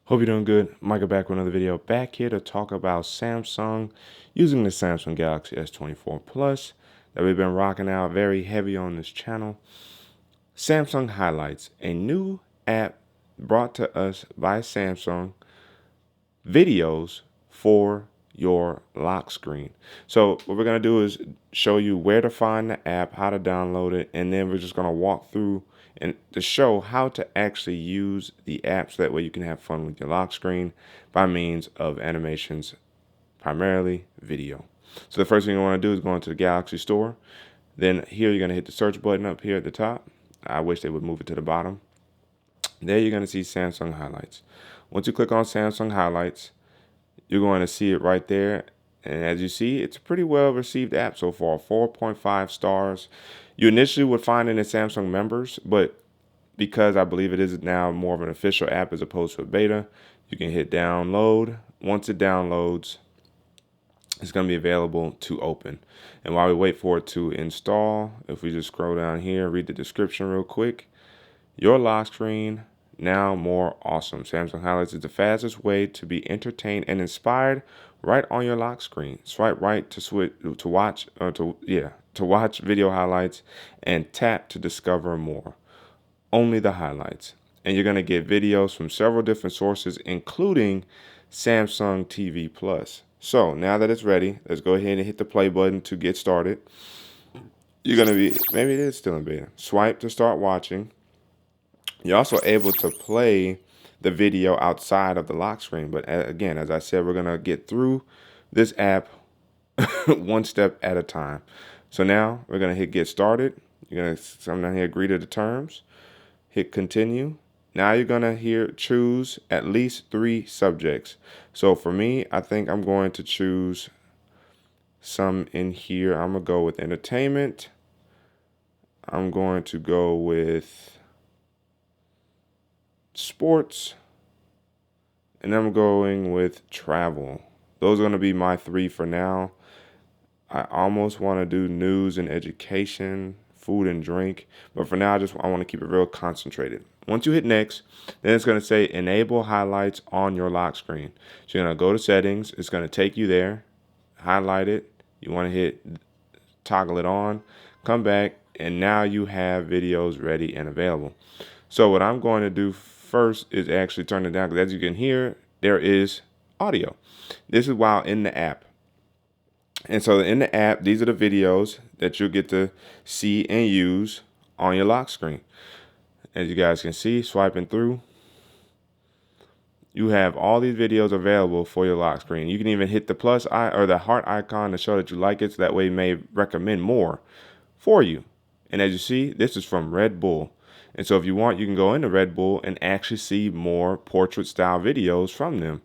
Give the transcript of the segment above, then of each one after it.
Hope you're doing good. Micah back with another video. Back here to talk about Samsung using the Samsung Galaxy S24 Plus that we've been rocking out very heavy on this channel. Samsung Highlights, a new app brought to us by Samsung, videos for your lock screen. So what we're going to do is show you where to find the app, how to download it, and then we're just going to walk through and to show how to actually use the app so that way you can have fun with your lock screen by means of animations, primarily video. So the first thing you want to do is go into the Galaxy Store. Then here you're going to hit the search button up here at the top. I wish they would move it to the bottom. There you're going to see Samsung Highlights. Once you click on Samsung Highlights, you're going to see it right there. And as you see, it's a pretty well received app so far, 4.5 stars. You initially would find it in Samsung members, but because I believe it is now more of an official app as opposed to a beta, you can hit download. Once it downloads, it's going to be available to open. And while we wait for it to install, if we just scroll down here, read the description real quick. Your lock screen, now more awesome. Samsung Highlights is the fastest way to be entertained and inspired right on your lock screen. Swipe right to watch video highlights and tap to discover more. Only the highlights. And you're going to get videos from several different sources, including Samsung TV Plus. So now that it's ready, let's go ahead and hit the play button to get started. You're going to be, maybe it is still in beta. Swipe to start watching. You're also able to play the video outside of the lock screen. But again, as I said, we're going to get through this app one step at a time. So now we're going to hit get started. You're going to come down here, agree to the terms, hit continue. Now you're going to choose at least 3 subjects. So for me, I think I'm going to choose some in here. I'm going to go with entertainment. I'm going to go with sports, and I'm going with travel. Those are going to be my 3 for now. I almost want to do news and education, food and drink, but for now I want to keep it real concentrated. Once you hit next, then it's going to say enable highlights on your lock screen. So you're going to go to settings. It's going to take you there, highlight it. You want to hit toggle it on, come back, and now you have videos ready and available. So what I'm going to do first is actually turn it down, because as you can hear, there is audio. This is while in the app. And so in the app, these are the videos that you'll get to see and use on your lock screen. As you guys can see, swiping through, you have all these videos available for your lock screen. You can even hit the plus or the heart icon to show that you like it, so that way it may recommend more for you. And as you see, this is from Red Bull. And so if you want, you can go into Red Bull and actually see more portrait style videos from them.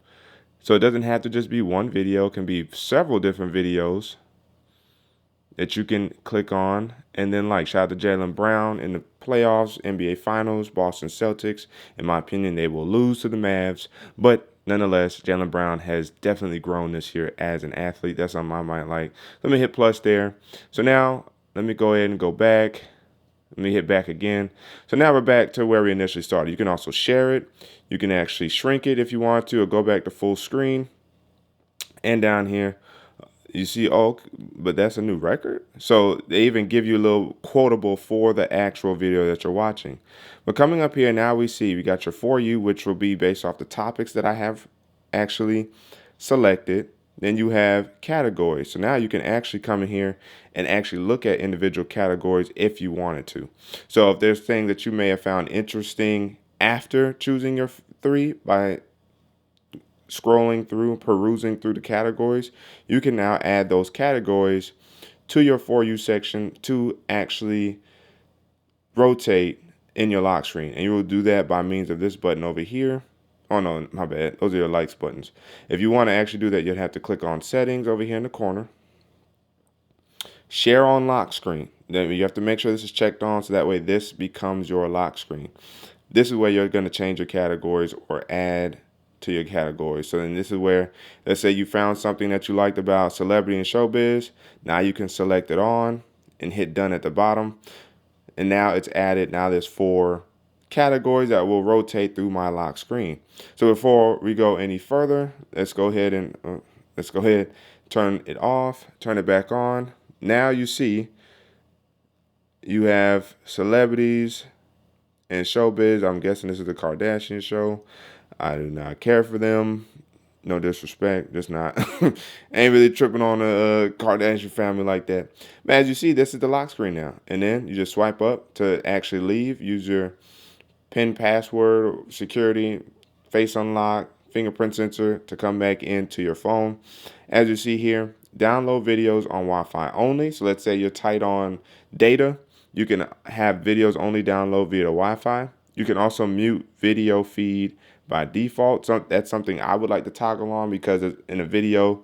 So it doesn't have to just be one video. It can be several different videos that you can click on and then like. Shout out to Jaylen Brown in the playoffs, NBA Finals, Boston Celtics. In my opinion, they will lose to the Mavs. But nonetheless, Jaylen Brown has definitely grown this year as an athlete. That's on my mind. Like, let me hit plus there. So now let me go ahead and go back. Let me hit back again. So now we're back to where we initially started. You can also share it. You can actually shrink it if you want to, or go back to full screen. And down here, you see, oh, but that's a new record. So they even give you a little quotable for the actual video that you're watching. But coming up here, now we got your For You, which will be based off the topics that I have actually selected. Then you have categories. So now you can actually come in here and actually look at individual categories if you wanted to. So if there's things that you may have found interesting after choosing your 3 by scrolling through, perusing through the categories, you can now add those categories to your For You section to actually rotate in your lock screen. And you will do that by means of this button over here. Oh, no, my bad. Those are your likes buttons. If you want to actually do that, you'd have to click on settings over here in the corner. Share on lock screen. Then you have to make sure this is checked on, so that way this becomes your lock screen. This is where you're going to change your categories or add to your categories. So then this is where, let's say you found something that you liked about celebrity and showbiz. Now you can select it on and hit done at the bottom. And now it's added. Now there's 4 categories that will rotate through my lock screen. So before we go any further, let's go ahead, turn it off, turn it back on. Now you see you have celebrities and showbiz. I'm guessing this is the Kardashian show. I do not care for them. No disrespect, just not. Ain't really tripping on the Kardashian family like that. But as you see, this is the lock screen now. And then you just swipe up to actually leave. Use your PIN, password, security, face unlock, fingerprint sensor to come back into your phone. As you see here, download videos on Wi-Fi only. So let's say you're tight on data. You can have videos only download via Wi-Fi. You can also mute video feed by default. So that's something I would like to toggle on, because in a video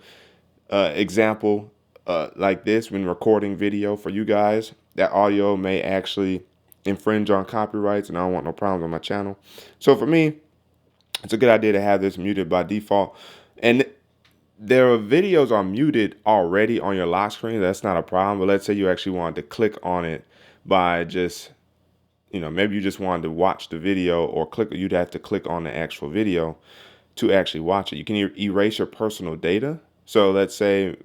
example like this, when recording video for you guys, that audio may actually infringe on copyrights, and I don't want no problems on my channel. So for me, it's a good idea to have this muted by default. And their videos are muted already on your lock screen. That's not a problem. But let's say you actually wanted to click on it by just, maybe you just wanted to watch the video, or you'd have to click on the actual video to actually watch it. You can erase your personal data. So let's say,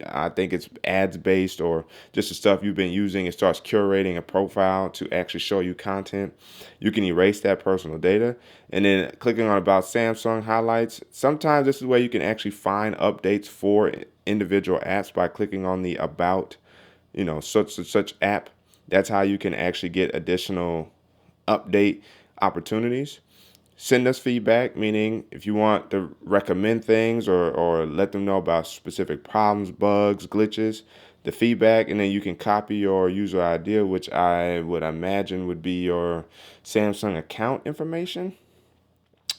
I think it's ads based, or just the stuff you've been using. It starts curating a profile to actually show you content. You can erase that personal data, and then clicking on about Samsung highlights. Sometimes this is where you can actually find updates for individual apps by clicking on the about, such app. That's how you can actually get additional update opportunities. Send us feedback, meaning if you want to recommend things or let them know about specific problems, bugs, glitches, the feedback, and then you can copy your user ID, which I would imagine would be your Samsung account information.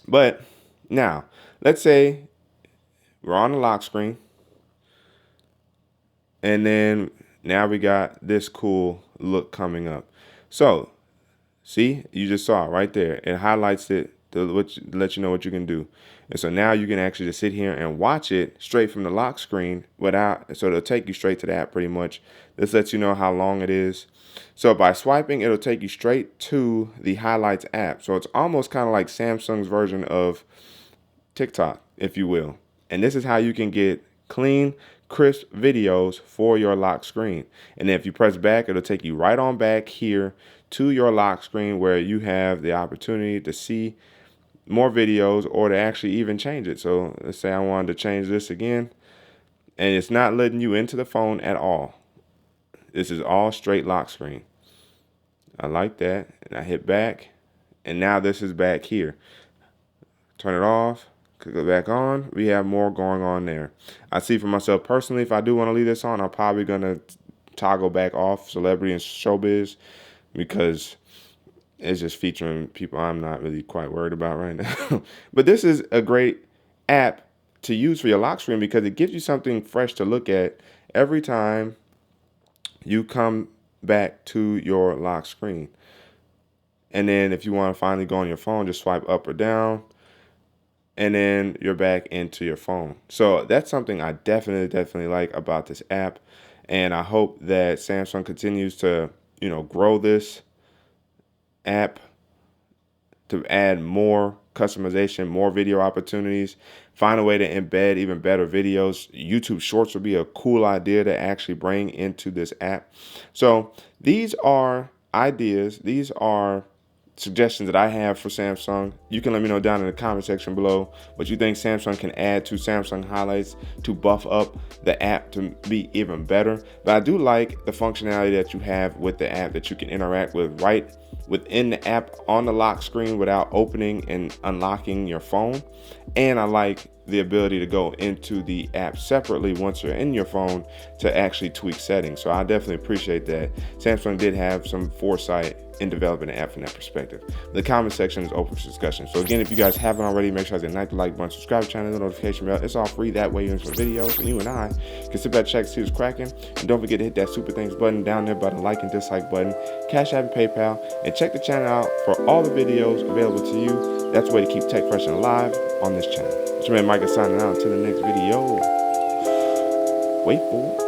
But now, let's say we're on the lock screen, and then now we got this cool look coming up. So, see, you just saw it right there. It highlights it to let you know what you can do. And so now you can actually just sit here and watch it straight from the lock screen so it'll take you straight to the app pretty much. This lets you know how long it is. So by swiping, it'll take you straight to the highlights app. So it's almost kind of like Samsung's version of TikTok, if you will. And this is how you can get clean, crisp videos for your lock screen. And then if you press back, it'll take you right on back here to your lock screen, where you have the opportunity to see more videos, or to actually even change it. So let's say I wanted to change this again, and it's not letting you into the phone at all. This is all straight lock screen. I like that. And I hit back, and now this is back here. Turn it off, click it back on. We have more going on there. I see for myself personally, if I do want to leave this on, I'm probably going to toggle back off celebrity and showbiz, because it's just featuring people I'm not really quite worried about right now. But this is a great app to use for your lock screen, because it gives you something fresh to look at every time you come back to your lock screen. And then if you want to finally go on your phone, just swipe up or down, and then you're back into your phone. So that's something I definitely like about this app. And I hope that Samsung continues to, grow this app to add more customization, more video opportunities, find a way to embed even better videos. YouTube Shorts would be a cool idea to actually bring into this app. So these are ideas. These are suggestions that I have for Samsung. You can let me know down in the comment section below what you think Samsung can add to Samsung highlights to buff up the app to be even better. But I do like the functionality that you have with the app, that you can interact with right within the app on the lock screen without opening and unlocking your phone. And I like the ability to go into the app separately once you're in your phone to actually tweak settings. So I definitely appreciate that. Samsung did have some foresight in developing an app from that perspective. The comment section is open for discussion. So again, if you guys haven't already, make sure to hit the like button, subscribe to the channel, the notification bell. It's all free. That way you get some videos, and you and I can sit back, check, see what's cracking. And don't forget to hit that super thanks button down there by the like and dislike button, Cash App and PayPal, and check the channel out for all the videos available to you. That's the way to keep tech fresh and alive on this channel. It's your man Micah signing out until the next video. Wait for it.